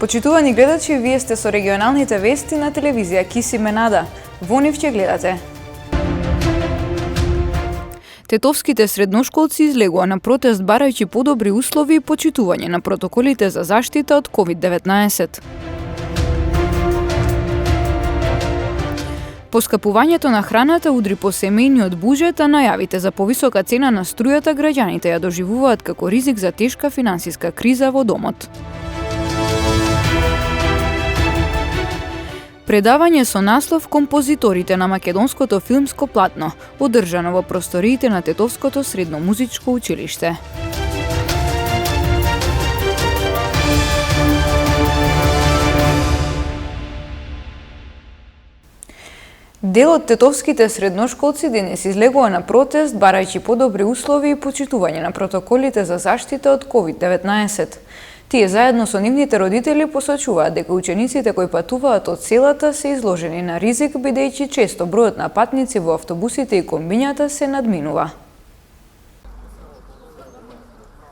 Почитувани гледачи, вие сте со регионалните вести на телевизија Киси Менада. Во нив ќе гледате. Тетовските средношколци излегува на протест барајќи подобри услови и почитување на протоколите за заштита од COVID-19. Поскапувањето на храната удри по семејниот буџет, а најавите за повисока цена на струјата граѓаните ја доживуваат како ризик за тешка финансиска криза во домот. Предавање со наслов «Композиторите на македонското филмско платно», одржано во просториите на Тетовското средно музичко училиште. Дел од тетовските средношколци денес излегува на протест барајќи подобри услови и почитување на протоколите за заштита од COVID-19. Тие заедно со нивните родители посочуваат дека учениците кои патуваат од селата се изложени на ризик, бидејќи често бројот на патници во автобусите и комбињата се надминува.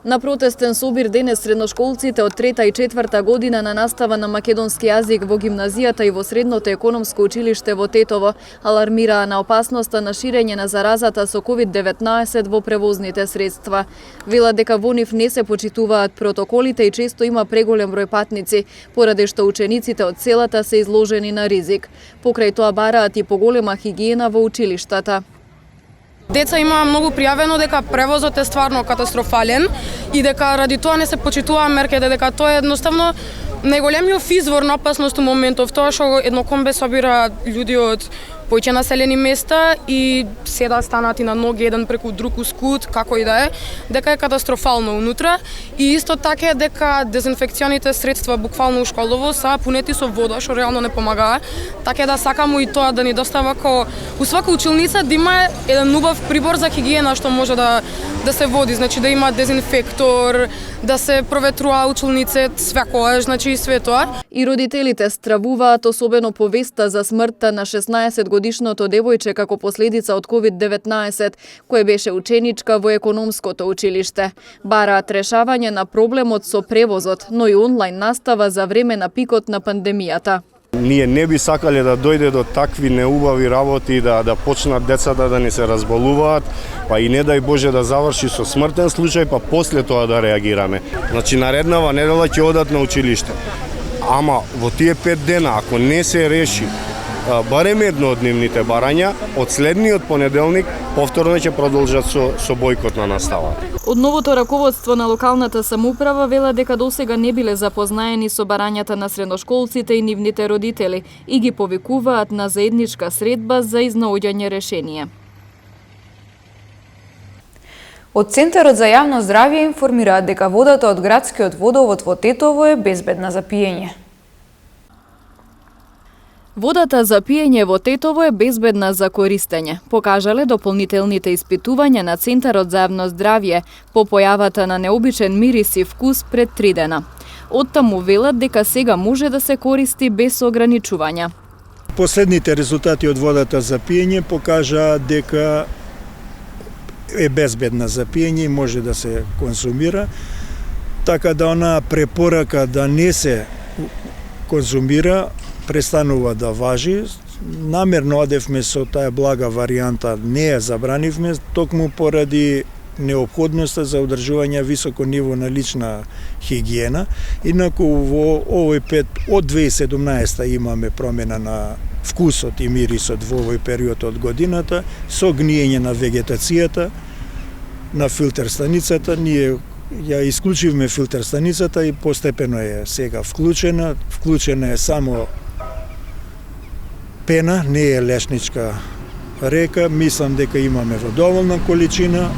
На протестен собир денес средношколците од 3-та и 4-та година на настава на македонски јазик во гимназијата и во средното економско училиште во Тетово алармираа на опасноста на ширење на заразата со COVID-19 во превозните средства. Велат дека во нив не се почитуваат протоколите и често има преголем број патници, поради што учениците од селата се изложени на ризик. Покрај тоа бараат и поголема хигиена во училиштата. Деца имаа многу пријавено дека превозот е стварно катастрофален и дека ради тоа не се почитуваа мерките, дека тоа е едноставно најголемиот извор на опасност у моментов, тоа што едно комбе собира луѓе од повеќе населени места и седа станати на ноги еден преку друг ускут, како и да е, дека е катастрофално унутра и исто така е дека дезинфекционите средства буквално у школово са пунети со вода, што реално не помагаа, така да сакамо и тоа да ни достава како у свака училница да има еден убав прибор за хигиена што може да се води, значи да има дезинфектор, да се проветрува училнице свекогаш, значи и све тоа. И родителите стравуваат особено повеста за смртта на 16-годишното девојче како последица од COVID-19, кој беше ученичка во економското училиште. Бараат решавање на проблемот со превозот, но и онлайн настава за време на пикот на пандемијата. Ние не би сакале да дојде до такви неубави работи, да почнат децата да не се разболуваат, па и не дај Боже да заврши со смртен случај, па после тоа да реагираме. Значи нареднава недела ќе одат на училиште. Ама во тие 5 дена, ако не се реши барем едно од нивните барања, од следниот понеделник повторно ќе продолжат со бојкот на наставата. Од новото раководство на локалната самоуправа вела дека досега не биле запознаени со барањата на средношколците и нивните родители и ги повикуваат на заедничка средба за изнаоѓање решение. Од Центарот за јавно здравје информираат дека водата од градскиот водовод во Тетово е безбедна за пиење. Водата за пиење во Тетово е безбедна за користење, покажале дополнителните испитувања на Центарот за јавно здравје по појавата на необичен мирис и вкус пред 3 дена. Оттаму велат дека сега може да се користи без ограничувања. Последните резултати од водата за пиење покажаа дека е безбедна за пиење и може да се консумира, така да она препорака да не се консумира престанува да важи. Намерно одевме со таа блага варијанта, не ја забранивме, токму поради неопходноста за одржување високо ниво на лична хигиена. Инаку во овој од 2017 имаме промена на вкусот и мирисот во овој период од годината, со гниење на вегетацијата, на филтер станицата. Ние ја исклучивме филтер станицата и постепено е сега вклучена. Вклучена е само пена, не е лешничка река. Мислам дека имаме во доволна количина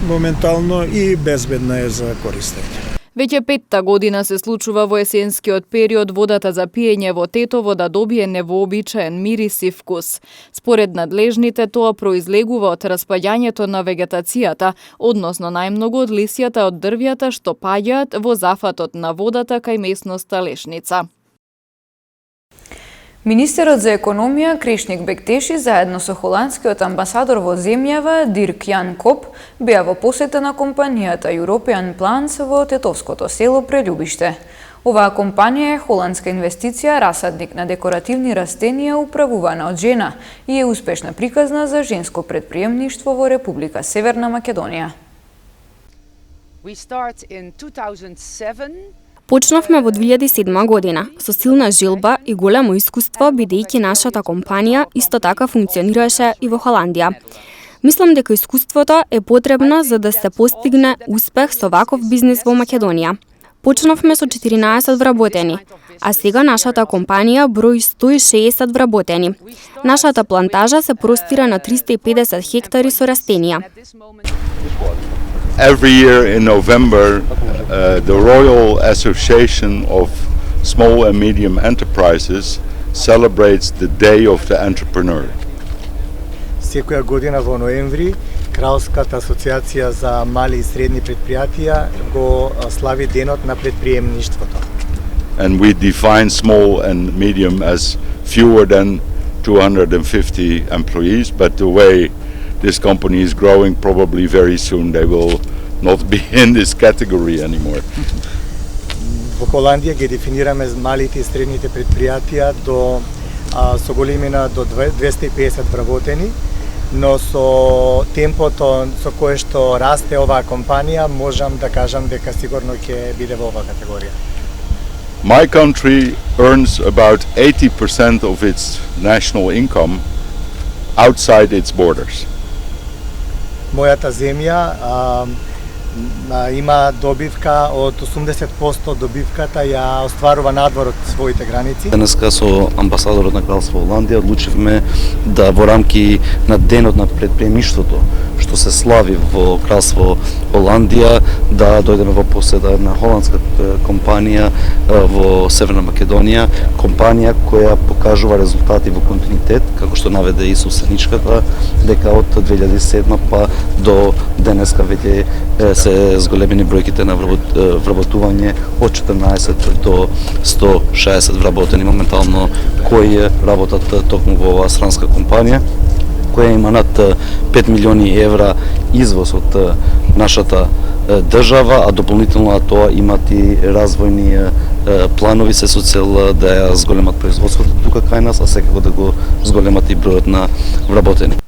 моментално и безбедна е за користење. Веќе 5-та година се случува во есенскиот период водата за пиење во Тетово да добие невообичаен мирис и вкус. Според надлежните тоа произлегува од распаѓањето на вегетацијата, односно најмногу од лисјата од дрвјата што паѓаат во зафатот на водата кај местноста Лешница. Министерот за економија Кришник Бектеши заедно со холандскиот амбасадор во земјава Дирк Јан Коп беа во посета на компанијата European Plants во тетовското село Прелюбиште. Оваа компанија е холандска инвестиција, расадник на декоративни растенија управувана од жена и е успешна приказна за женско предприемништво во Република Северна Македонија. We start in 2007. Почнавме во 2007 година со силна желба и големо искуство, бидејќи нашата компанија исто така функционираше и во Холандија. Мислам дека искуството е потребно за да се постигне успех со ваков бизнис во Македонија. Почнавме со 14 вработени, а сега нашата компанија брои 160 вработени. Нашата плантажа се простира на 350 хектари со растенија. Every year in November, the Royal Association of Small and Medium Enterprises celebrates the Day of the Entrepreneur. Секоја година во ноември Кралската асоциација за мали и средни предпријатија го слави денот на предприемништвото. And we define small and medium as fewer than 250 employees, but the way this company is growing, probably very soon they will not be in this category anymore. Во Холандија ги дефинираме малите и средните предпријатија со големина до 250 вработени, но со темпото со кое што расте оваа компанија, можам да кажам дека сигурно ќе биде во оваа категорија. My country earns about 80% of its national income outside its borders. Мојата земја има добивка од 80% добивката ја остварува надвор од своите граници. Денеска со амбасадорот на Кралство Холандија одлучивме да во рамки на денот на предприемништвото што се слави во Кралство Холандија да дојдеме во посета на холандска компанија во Северна Македонија, компанија која покажува резултати во континуитет, како што наведе и соседничката, дека од 2007 па до денеска веќе се зголемени бројките на вработување од 14 до 160 вработени моментално кои работат токму во оваа странска компанија, која има над 5 милиони евра извоз од нашата држава, а дополнително на тоа имат и развојни планови се со цел да ја зголемат производството тука кај нас, а секако да го зголемат и бројот на вработени.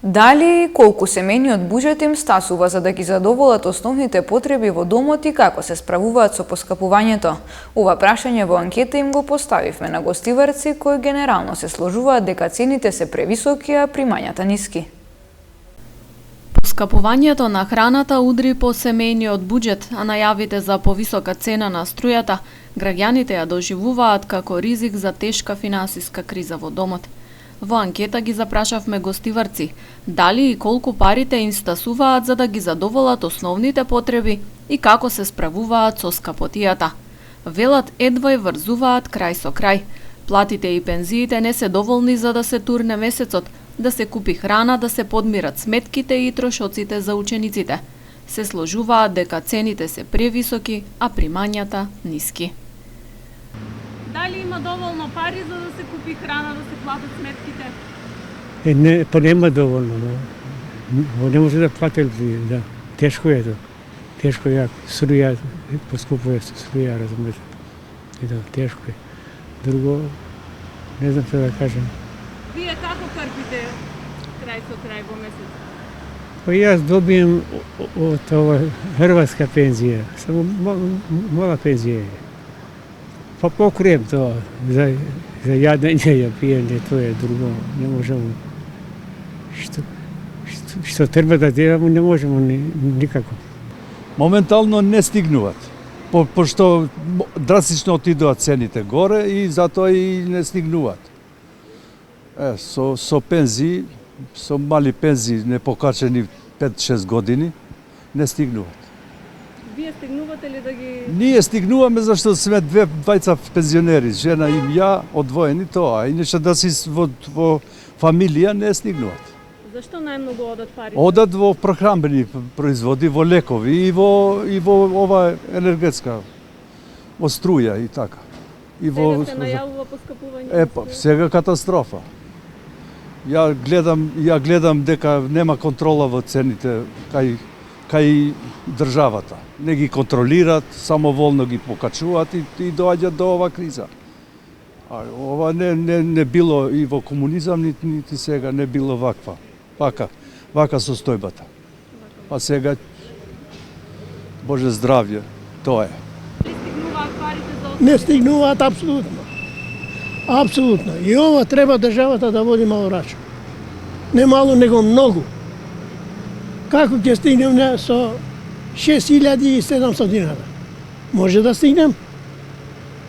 Дали колку семејниот буџет им стасува за да ги задоволат основните потреби во домот и како се справуваат со поскапувањето? Ова прашање во анкета им го поставивме на гостиварци кои генерално се сложуваат дека цените се превисоки, а примањата ниски. Поскапувањето на храната удри по семејниот буџет, а најавите за повисока цена на струјата, граѓаните ја доживуваат како ризик за тешка финансиска криза во домот. Во анкета ги запрашавме гостиварци дали и колку парите им стасуваат за да ги задоволат основните потреби и како се справуваат со скапотијата. Велат едва и врзуваат крај со крај. Платите и пензиите не се доволни за да се турне месецот, да се купи храна, да се подмират сметките и трошоците за учениците. Се сложуваат дека цените се превисоки, а примањата ниски. Дали има доволно пари за да се купи храна, да се платат сметките? Не, па нема доволно. Не може да плати, да. Тешко е тоа. Тешко е, струја, поскупува струја, разумете. И да, тешко е. Друго, не знам што да кажам. Вие како крпите крај со крај во месец? Па јас добием од ова хрватска пензија, само мала пензија е. Па покрием тоа, за јадење, ја пиење, тоа е друго, не можемо. Што треба да деламе, не можемо никако. Моментално не стигнуваат, пошто драстично отидоа цените горе и затоа и не стигнуваат. Со пензии, со мали пензии непокачени 5-6 години, не стигнуваат. Вие стигнувате ли да ги... Ние стигнуваме зашто сме двајца пензионери, жена и ја, одвоени тоа, иначе да си во фамилија не стигнуваат. Зашто најмногу одат пари? Одат во прехранбени производи, во лекови и во ова енергетска, во струја и така. И сега се најавува поскапување? Сега катастрофа. Ја гледам дека нема контрола во цените кај државата. Не ги контролираат, самоволно ги покачуваат и доаѓа до ова криза. А ова не било и во комунизам, нити сега не било ваква. Вака состојбата. А сега, Боже здравје, тоа е. Не стигнуваат апсолутно. Апсолутно. И ова треба државата да води мало рачун. Не мало, него многу. Како ќе стигнем со 6700 динара? Може да стигнем.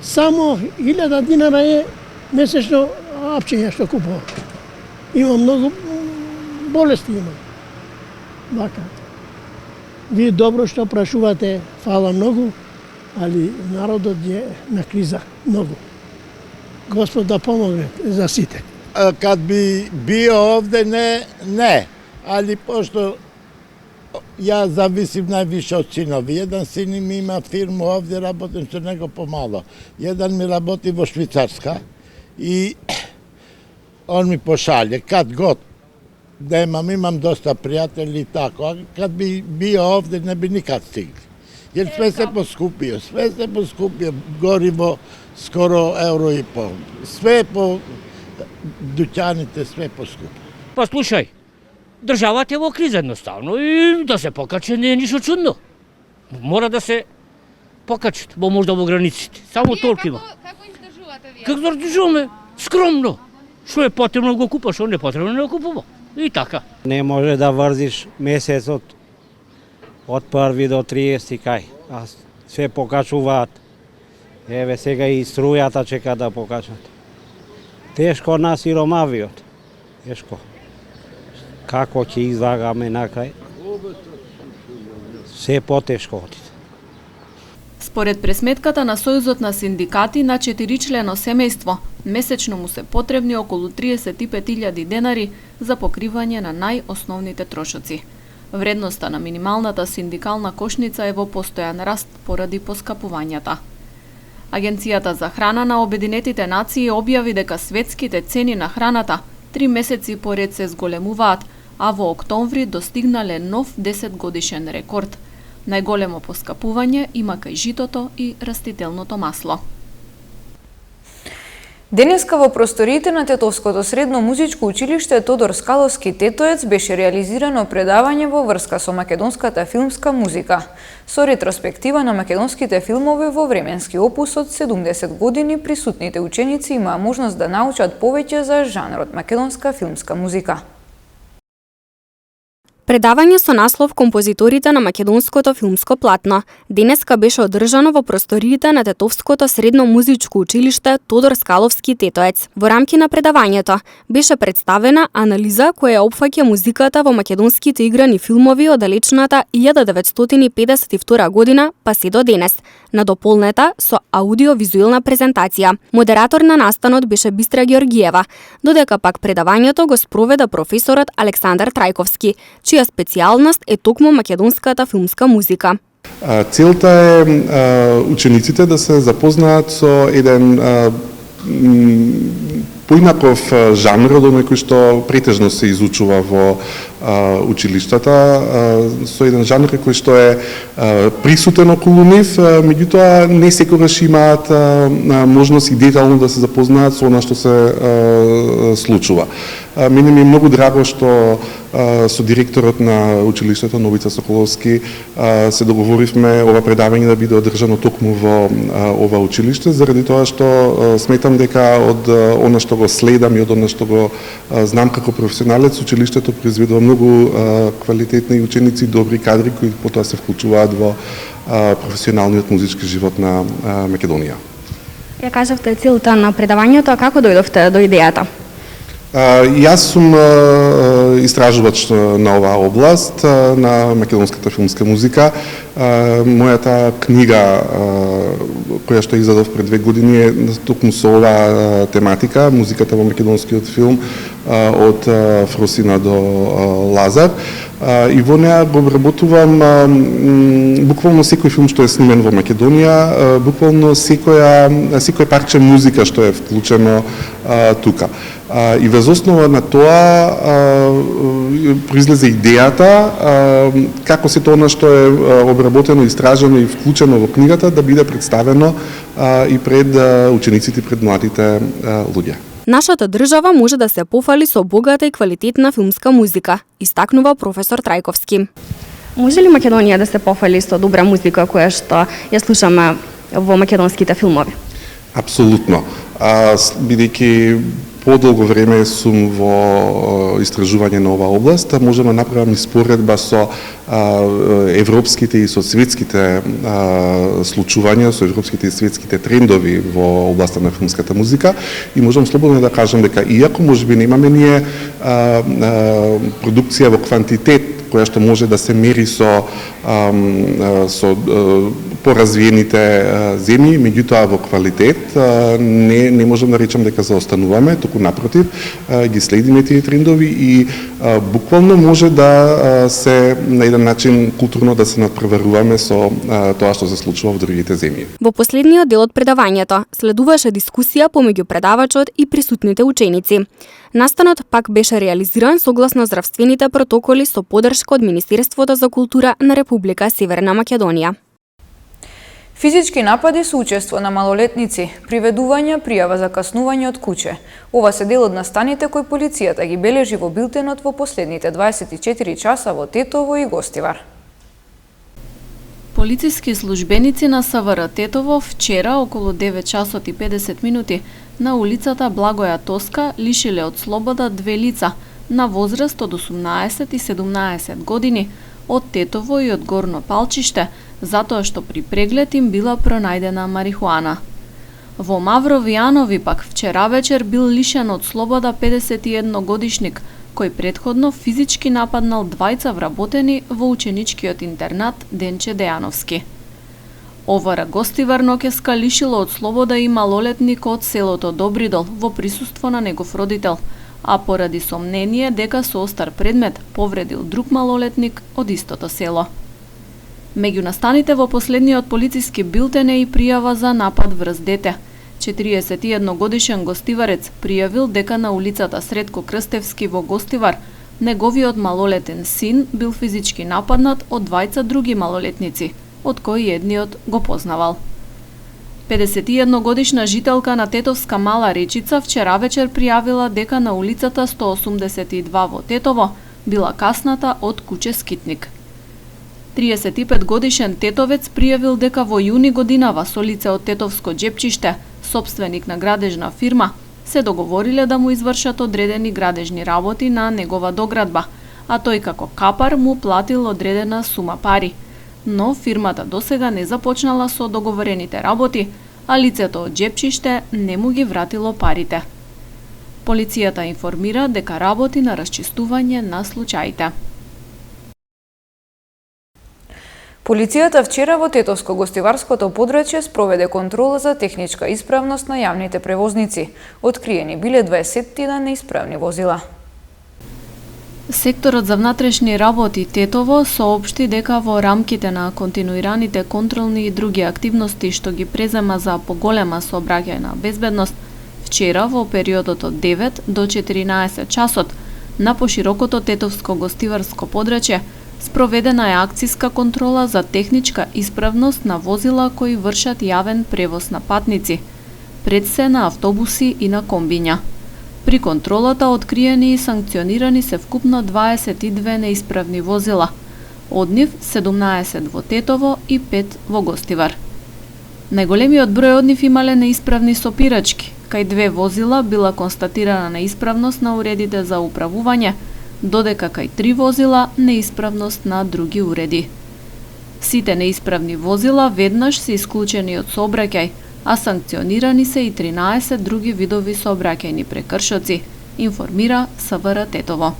Само 1000 динара е месечно апчење што купува. Има многу болести има. Вака. Вие добро што прашувате, фала многу, али народот е на криза многу. Господ да помогне за сите. Kad bi bio ovde, ne. Ali pošto ja zavisim najviše od sinovi. Jedan sin mi ima firmu ovde, rabotim sa nego pomalo. Jedan mi raboti vo Švicarska i on mi pošalje kad god da imam dosta prijatelji i tako. A kad bi bio ovde, ne bi nikad stigli. Jer sve se poskupio, gorivo skoro €1,5. Sve po дуќаните, све поскупи. Па слушај, државата е во криза едноставно и да се покачи не е ништо чудно. Мора да се покачат, бо можда во границите. Само толку има. Како издржувате вие? Како издржуваме? Скромно. Што е потребно го купаш, што не е потребно не го купува. И така. Не може да врзиш месецот од 1 до 30 кај. А све покачуваат. Еве сега и струјата чека да покачат. Тешко на сиромавиот. Тешко. Како ќе излагаме накрај? Се потешко оди. Според пресметката на Сојузот на синдикати на 4-члено семејство, месечно му се потребни околу 35.000 денари за покривање на најосновните трошоци. Вредноста на минималната синдикална кошница е во постојан раст поради поскапувањата. Агенцијата за храна на Обединетите нации објави дека светските цени на храната 3 месеци поред се зголемуваат, а во октомври достигнале нов 10-годишен рекорд. Најголемо поскапување има кај житото и растителното масло. Денеска во просториите на Тетовското средно музичко училиште Тодор Скаловски Тетоец беше реализирано предавање во врска со македонската филмска музика. Со ретроспектива на македонските филмови во временски опус од 70 години, присутните ученици имаа можност да научат повеќе за жанрот македонска филмска музика. Предавање со наслов Композиторите на македонското филмско платно денеска беше одржано во просториите на Тетовското средно музичко училиште Тодор Скаловски Тетоец. Во рамки на предавањето беше представена анализа која опфаќа музиката во македонските играни филмови од далечната 1952 година па се до денес, надополнета со аудиовизуелна презентација. Модератор на настанот беше Бистра Георгиева, додека пак предавањето го спроведа професорот Александар Трајковски, чија специјалност е токму македонската филмска музика. Целта е учениците да се запознаат со еден поинаков жанр од оној кој што претежно се изучува во училиштата, со еден жанр кој што е присутен околу нив, меѓутоа не секогаш имаат можност и детално да се запознаат со она што се случува. Мене ми е многу драго што со директорот на училиштето Новица Соколовски се договоривме ова предавање да биде одржано токму во ова училиште, заради тоа што сметам дека од она што го следам и од она што го знам како професионалец, училиштето произведува многу квалитетни ученици, добри кадри кои потоа се вклучуваат во професионалниот музички живот на Македонија. Ја кажавте целта на предавањето, а како дојдовте до идејата? Јас сум истражувач на оваа област, на македонската филмска музика. Мојата книга, која што издадов пред 2 години, е токму со оваа тематика, музиката во македонскиот филм, од Фросина до Лазар. И во неа го обработувам буквално секој филм што е снимен во Македонија, буквално секој парче музика што е вклучено тука. И врз основа на тоа произлезе идејата како сето она што е обработено, истражено и вклучено во книгата да биде представено и пред учениците, пред младите луѓе. Нашата држава може да се пофали со богата и квалитетна филмска музика, истакнува професор Трајковски. Може ли Македонија да се пофали со добра музика која што ја слушаме во македонските филмови? Апсолутно. Бидејќи подолго време сум во истражување на оваа област, можеме да направиме споредба со европските и со светските случувања, со европските и светските трендови во областа на филмската музика и можам слободно да кажам дека иако можеби немаме ние продукција во квантитет која што може да се мери со поразвиените земји, меѓутоа во квалитет не можам да речам дека заостануваме, туку напротив, ги следиме тие трендови и буквално може да се на еден начин културно да се надпреваруваме со тоа што се случува во другите земји. Во последниот дел од предавањето следуваше дискусија помеѓу предавачот и присутните ученици. Настанот пак беше реализиран согласно здравствените протоколи со поддршка од Министерството за култура на Република Северна Македонија. Физички напади со учество на малолетници, приведување, пријава за каснување од куќе. Ова се дел од настаните кои полицијата ги бележи во билтенот во последните 24 часа во Тетово и Гостивар. Полициски службеници на СВР Тетово вчера околу 9 часот и 50 минути на улицата Благоја Тоска лишиле од слобода две лица на возраст од 18 и 17 години од Тетово и од Горно Палчиште, затоа што при преглед им била пронајдена марихуана. Во Мавровијанови пак вчера вечер бил лишен од слобода 51 годишник, кој претходно физички нападнал двајца вработени во ученичкиот интернат Денче Дејановски. ОВР Гостивар ноќеска лишило од слобода и малолетник од селото Добридол во присуство на негов родител, а поради сомнение дека со остар предмет повредил друг малолетник од истото село. Меѓу настаните во последниот полициски билтен е и пријава за напад врз дете. 41 годишен гостиварец пријавил дека на улицата Сретко Крстевски во Гостивар неговиот малолетен син бил физички нападнат од двајца други малолетници, од кои едниот го познавал. 51 годишна жителка на Тетовска Мала Речица вчера вечер пријавила дека на улицата 182 во Тетово била касната од куќе скитник. 35 годишен тетовец пријавил дека во јуни годинава со лице од Тетовско Џепчиште, сопственик на градежна фирма, се договориле да му извршат одредени градежни работи на негова доградба, а тој како капар му платил одредена сума пари. Но фирмата досега не започнала со договорените работи, а лицето од Џепчиште не му ги вратило парите. Полицијата информира дека работи на расчистување на случаите. Полицијата вчера во Тетовско-Гостиварското подрачје спроведе контрола за техничка исправност на јавните превозници. Откриени биле 21 неисправни возила. Секторот за внатрешни работи Тетово соопшти дека во рамките на континуираните контролни и други активности што ги презема за поголема сообраќајна безбедност, вчера во периодот од 9 до 14 часот на поширокото Тетовско-Гостиварско подрачје спроведена е акциска контрола за техничка исправност на возила кои вршат јавен превоз на патници, пред се на автобуси и на комбиња. При контролата откриени и санкционирани се вкупно 22 неисправни возила, од нив 17 во Тетово и 5 во Гостивар. Најголемиот број од нив имале неисправни сопирачки, кај 2 возила била констатирана неисправност на уредите за управување, додека кај 3 возила неисправност на други уреди. Сите неисправни возила веднаш се исклучени од сообраќај, а санкционирани се и 13 други видови сообраќајни прекршоци, информира СВР Тетово.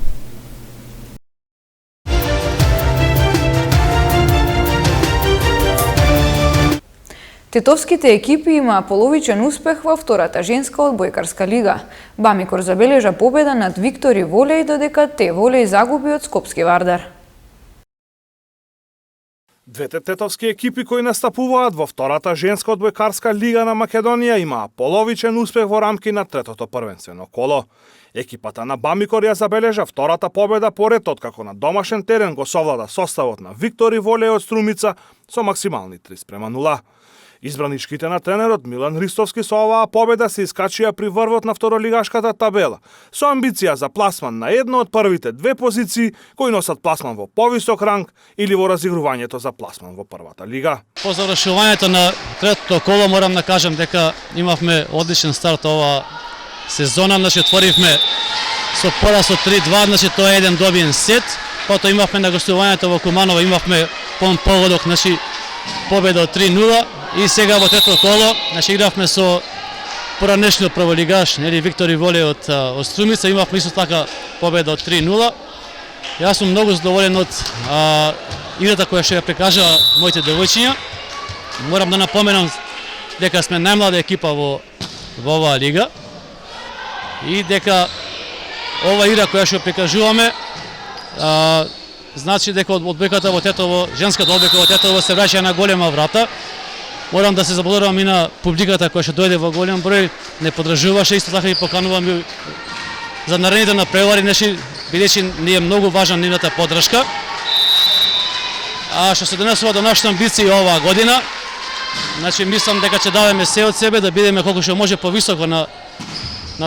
Тетовските екипи имаа половичен успех во втората женска одбојкарска лига. Бамикор забележа победа над Виктори Волеј, додека Те Волеј загуби од Скопски Вардар. Двете тетовски екипи кои настапуваат во втората женска одбојкарска лига на Македонија имаа половичен успех во рамки на третото првенствено коло. Екипата на Бамикор ја забележа втората победа поред откако на домашен терен го совлада составот на Виктори Волеј од Струмица со максимални 3:0. Избраничките на тренерот Милан Ристовски со оваа победа се искачија при врвот на второлигашката табела, со амбиција за пласман на едно од првите две позиции кои носат пласман во повисок ранг или во разигрувањето за пласман во првата лига. По завршувањето на третото коло морам да кажам дека имавме одличен старт ова сезона, отворивме со пораз од 3-2, тоа е еден добиен сет, потоа имавме на гостувањето во Куманово, имавме погодок, победа од 3-0 и сега во третото коло, игравме со поранешниот прволигаш, Виктори Волеј од Струмица, имавме исто така победа од 3-0. Јас сум многу задоволен од играта која ќе ја прикажа моите девојчиња. Морам да напоменам дека сме најмлада екипа во оваа лига и дека ова игра која ќе ја прикажуваме значи дека одбојката во Тетово, женската одбојка во Тетово се враќа на голема врата. Морам да се заблагодарам и на публиката која ќе дојде во голем број, не подржуваше, исто така и поканувам и за наредните напревари, бидејќи ни е многу важна нивната поддршка. А што се донесува до нашите амбиции оваа година, мислам дека ќе дадеме се од себе да бидеме колку што може повисоко на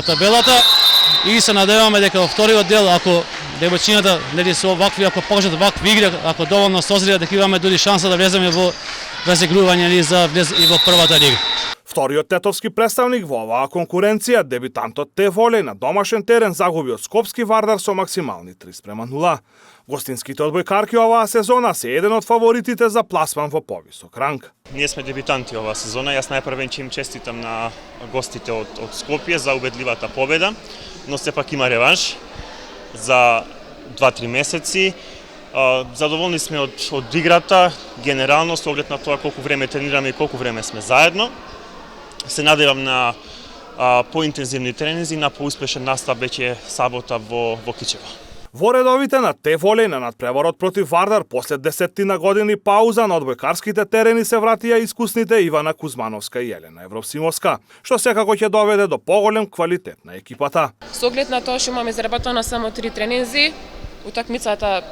табелата и се надеваме дека во вториот дел, ако девојчињата се овакви, ако покажат вакви игри, ако доволно созрија, дека имаме дури шанса да влеземе во разигрување или за влез и во првата лига. Вториот тетовски представник во оваа конкуренција, дебитантот Те Волеј на домашен терен загуби од Скопски Вардар со максимални 3:0. Гостинските одбојкарки оваа сезона се еден од фаворитите за пласман во повисок ранг. Ние сме дебитанти оваа сезона, јас најпрвен ќе им честитам на гостите од Скопје за убедливата победа, но сепак има реванш за 2-3 месеци. Задоволни сме од играта, генерално, со оглед на тоа колку време тренираме и колку време сме заедно. Се надевам на поинтензивни тренинзи, на поуспешен настап веќе сабота во Кичево. Во редовите на Те Волеј на надпреварот против Вардар, после 10 години пауза на одбојкарските терени се вратија искусните Ивана Кузмановска и Елена Евросимовска, што секако ќе доведе до поголем квалитет на екипата. Со оглед на тоа што имаме заработено само 3 тренинзи, утакмицата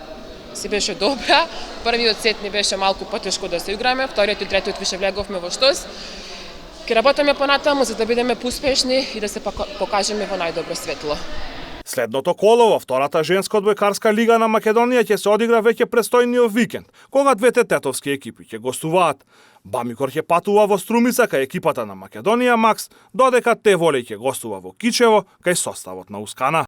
си беше добра. Првиот сет ни беше малку потешко да се играме, вториот и третиот више влеговме во штос. Ке работиме понатаму за да бидеме поуспешни и да се покажеме во најдобро светло. Следното коло во втората женска одбојкарска лига на Македонија ќе се одигра веќе престојниот викенд, кога двете тетовски екипи ќе гостуваат. Бамикор ќе патува во Струмица кај екипата на Македонија Макс, додека Те Волеј ќе гостува во Кичево кај составот на Ускана.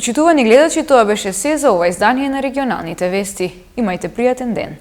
Почитувани гледачи, тоа беше се за ова издание на регионалните вести. Имајте пријатен ден.